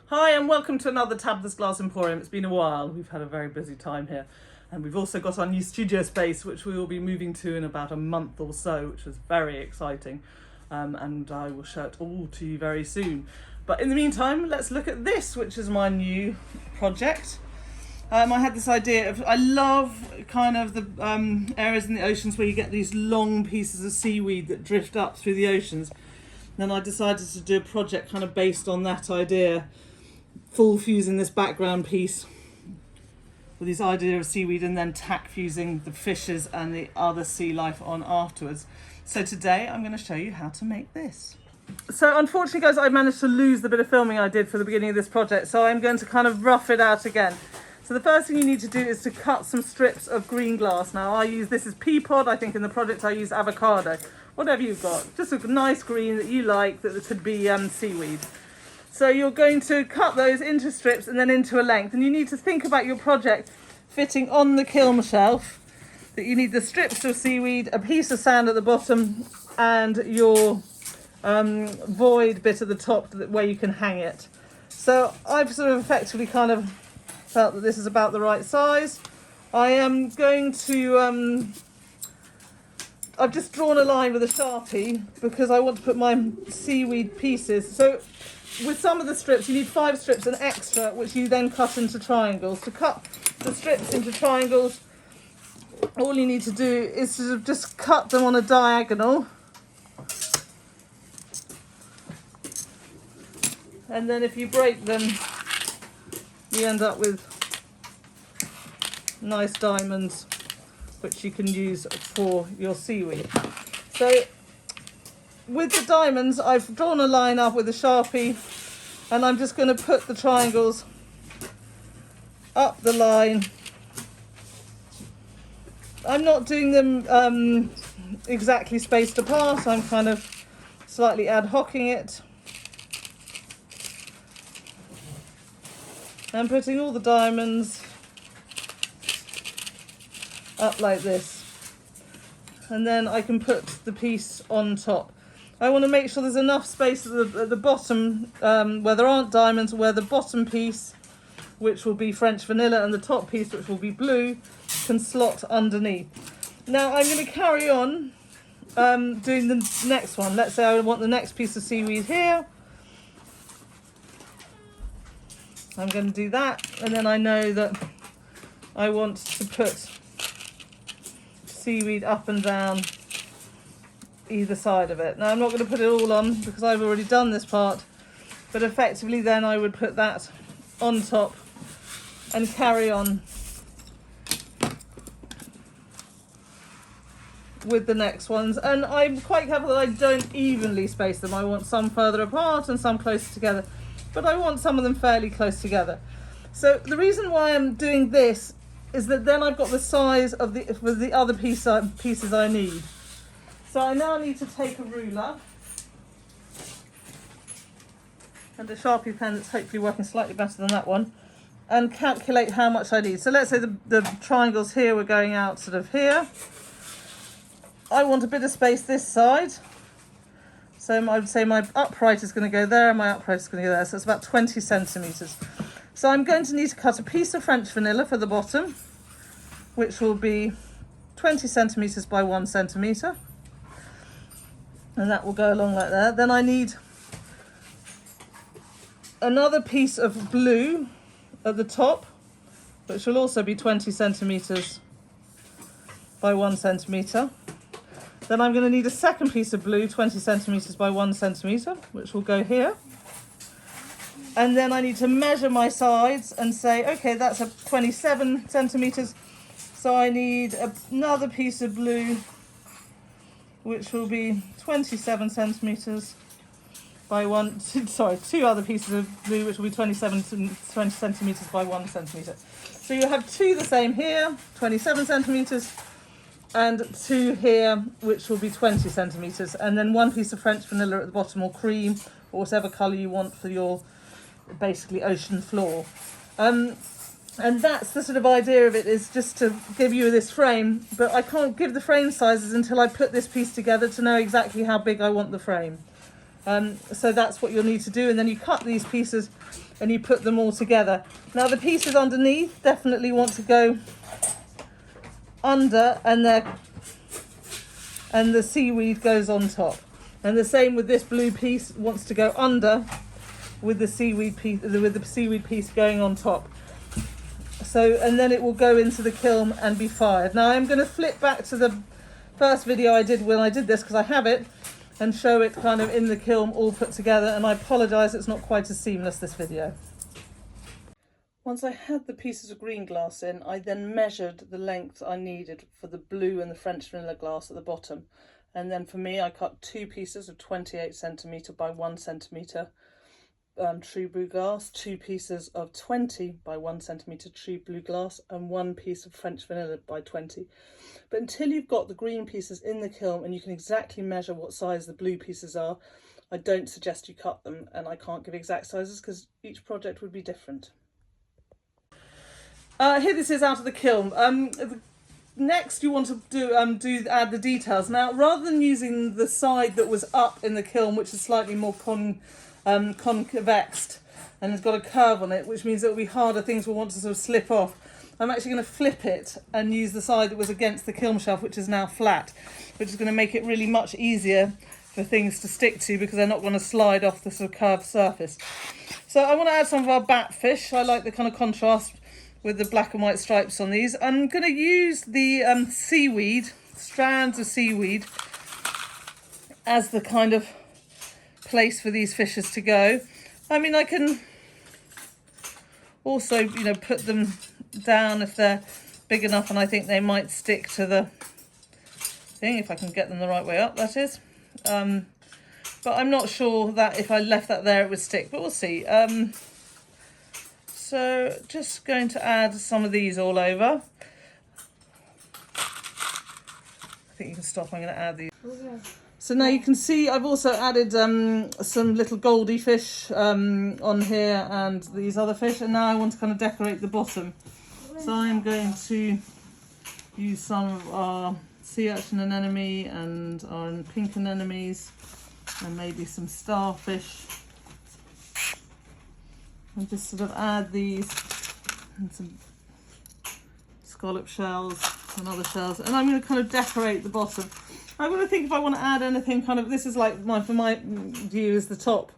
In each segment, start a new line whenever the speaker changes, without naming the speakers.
Hi and welcome to another Tabitha's Glass Emporium. It's been a while. We've had a very busy time here. And we've also got our new studio space, which we will be moving to in about a month or so, which is very exciting. And I will show it all to you very soon. But in the meantime, let's look at this, which is my new project. I had this idea of, I love kind of the areas in the oceans where you get these long pieces of seaweed that drift up through the oceans. Then I decided to do a project kind of based on that idea, full fusing this background piece with this idea of seaweed and then tack fusing the fishes and the other sea life on afterwards. So today I'm going to show you how to make this. So unfortunately guys, I managed to lose the bit of filming I did for the beginning of this project, so I'm going to kind of rough it out again. So the first thing you need to do is to cut some strips of green glass. Now this is pea pod. I think in the project I use avocado. Whatever you've got, just a nice green that you like, that could be seaweed. So you're going to cut those into strips and then into a length, and you need to think about your project fitting on the kiln shelf, that you need the strips of seaweed, a piece of sand at the bottom, and your void bit at the top where you can hang it. So I've sort of effectively kind of felt that this is about the right size. I am going to I've just drawn a line with a Sharpie because I want to put my seaweed pieces. So with some of the strips, you need 5 strips and extra, which you then cut into triangles. To cut the strips into triangles, all you need to do is to just cut them on a diagonal. And then if you break them, you end up with nice diamonds, which you can use for your seaweed. So with the diamonds, I've drawn a line up with a Sharpie, and I'm just going to put the triangles up the line. I'm not doing them exactly spaced apart. I'm kind of slightly ad hocing it. And putting all the diamonds up like this. And then I can put the piece on top. I want to make sure there's enough space at the bottom where there aren't diamonds, where the bottom piece, which will be French vanilla, and the top piece, which will be blue, can slot underneath. Now I'm going to carry on doing the next one. Let's say I want the next piece of seaweed here. I'm going to do that, and then I know that I want to put seaweed up and down either side of it. Now I'm not going to put it all on because I've already done this part, but effectively then I would put that on top and carry on with the next ones. And I'm quite careful that I don't evenly space them. I want some further apart and some closer together, but I want some of them fairly close together. So the reason why I'm doing this is that then I've got the size of the other pieces I need. So I now need to take a ruler and a Sharpie pen that's hopefully working slightly better than that one, and calculate how much I need. So let's say the triangles here were going out sort of here. I want a bit of space this side. So I would say my upright is going to go there and my upright is going to go there. So it's about 20 centimetres. So I'm going to need to cut a piece of French vanilla for the bottom, which will be 20 centimetres by 1 centimetre. And that will go along like that. Then I need another piece of blue at the top, which will also be 20 centimetres by 1 centimetre. Then I'm going to need a second piece of blue, 20 centimetres by 1 centimetre, which will go here. And then I need to measure my sides and say, okay, that's a 27 centimetres. So I need another piece of blue, which will be 27 centimetres by 1, two other pieces of blue, which will be 20 centimetres by 1 centimetre. So you have 2 the same here, 27 centimetres, and 2 here, which will be 20 centimetres. And then 1 piece of French vanilla at the bottom, or cream, or whatever colour you want for your basically ocean floor. And that's the sort of idea of it, is just to give you this frame, but I can't give the frame sizes until I put this piece together to know exactly how big I want the frame. So that's what you'll need to do, and then you cut these pieces and you put them all together. Now the pieces underneath definitely want to go under, and the seaweed goes on top. And the same with this blue piece, wants to go under with the seaweed piece going on top. So, and then it will go into the kiln and be fired. Now I'm going to flip back to the first video I did when I did this, because I have it, and show it kind of in the kiln all put together. And I apologise, it's not quite as seamless, this video. Once I had the pieces of green glass in, I then measured the length I needed for the blue and the French vanilla glass at the bottom. And then for me, I cut 2 pieces of 28cm by 1cm true blue glass, 2 pieces of 20 by 1cm true blue glass, and 1 piece of French vanilla by 20. But until you've got the green pieces in the kiln and you can exactly measure what size the blue pieces are, I don't suggest you cut them, and I can't give exact sizes because each project would be different. Here this is out of the kiln. Next you want to add the details. Now, rather than using the side that was up in the kiln, which is slightly more concavexed and has got a curve on it, which means it will be harder, things will want to sort of slip off, I'm actually going to flip it and use the side that was against the kiln shelf, which is now flat, which is going to make it really much easier for things to stick to, because they're not going to slide off the sort of curved surface. So I want to add some of our bat fish. I like the kind of contrast with the black and white stripes on these. I'm going to use the seaweed, strands of seaweed, as the kind of place for these fishes to go. I mean, I can also, you know, put them down if they're big enough, and I think they might stick to the thing, if I can get them the right way up, that is. But I'm not sure that if I left that there it would stick, but we'll see. So just going to add some of these all over. I think you can stop, I'm going to add these. Okay. So now you can see I've also added some little goldie fish on here and these other fish, and now I want to kind of decorate the bottom. So I'm going to use some of our sea urchin anemone and our pink anemones, and maybe some starfish. And just sort of add these, and some scallop shells and other shells, and I'm going to kind of decorate the bottom. I'm going to think if I want to add anything kind of, this is like for my view is the top,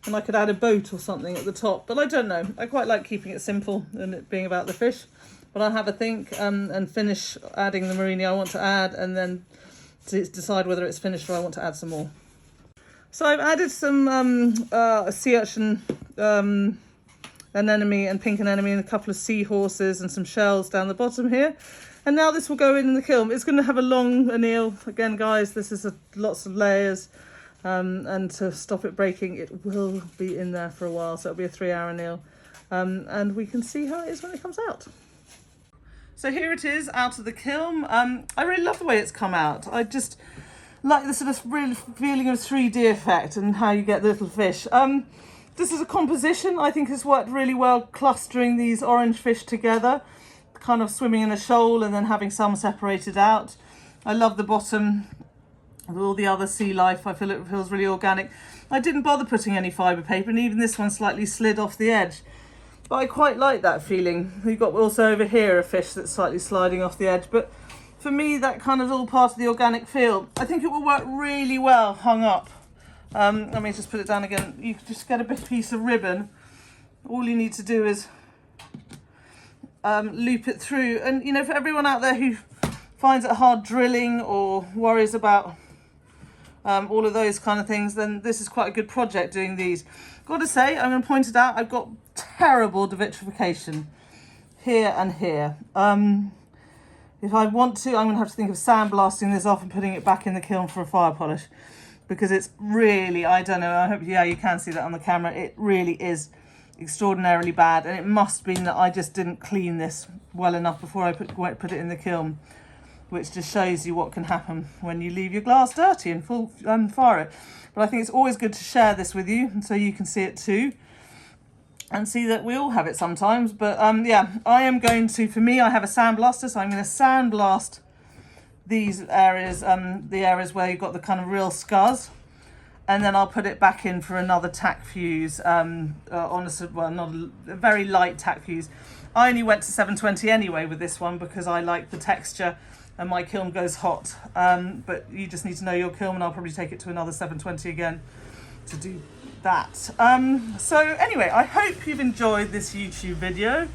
and I could add a boat or something at the top, but I don't know. I quite like keeping it simple and it being about the fish, but I'll have a think and finish adding the murrine I want to add, and then to decide whether it's finished or I want to add some more. So I've added some sea urchin anemone and pink anemone and a couple of seahorses and some shells down the bottom here. And now this will go in the kiln. It's going to have a long anneal. Again, guys, this is lots of layers. And to stop it breaking, it will be in there for a while. So it'll be a 3-hour anneal. And we can see how it is when it comes out. So here it is out of the kiln. I really love the way it's come out. I just like the sort of real feeling of 3D effect and how you get the little fish. This is a composition. I think has worked really well, clustering these orange fish together, kind of swimming in a shoal and then having some separated out. I love the bottom with all the other sea life. I feel it feels really organic. I didn't bother putting any fibre paper, and even this one slightly slid off the edge. But I quite like that feeling. We've got also over here a fish that's slightly sliding off the edge, but for me that kind of all part of the organic feel. I think it will work really well hung up. Let me just put it down again. You can just get a big piece of ribbon. All you need to do is loop it through, and you know, for everyone out there who finds it hard drilling or worries about all of those kind of things, then this is quite a good project doing these. Got to say, I'm going to point it out, I've got terrible vitrification here and here. If I want to, I'm going to have to think of sandblasting this off and putting it back in the kiln for a fire polish, because it's really, I don't know, I hope you can see that on the camera, it really is extraordinarily bad, and it must mean that I just didn't clean this well enough before I put it in the kiln, which just shows you what can happen when you leave your glass dirty and full fire it. But I think it's always good to share this with you, and so you can see it too and see that we all have it sometimes. But yeah, I am going to, for me, I have a sandblaster, so I'm going to sandblast these areas, the areas where you've got the kind of real scars, and then I'll put it back in for another tack fuse, on not a very light tack fuse. I only went to 720 anyway with this one because I like the texture and my kiln goes hot, but you just need to know your kiln, and I'll probably take it to another 720 again to do that. So anyway, I hope you've enjoyed this YouTube video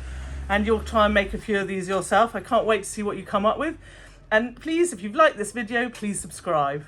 and you'll try and make a few of these yourself. I can't wait to see what you come up with, and please, if you've liked this video, please subscribe.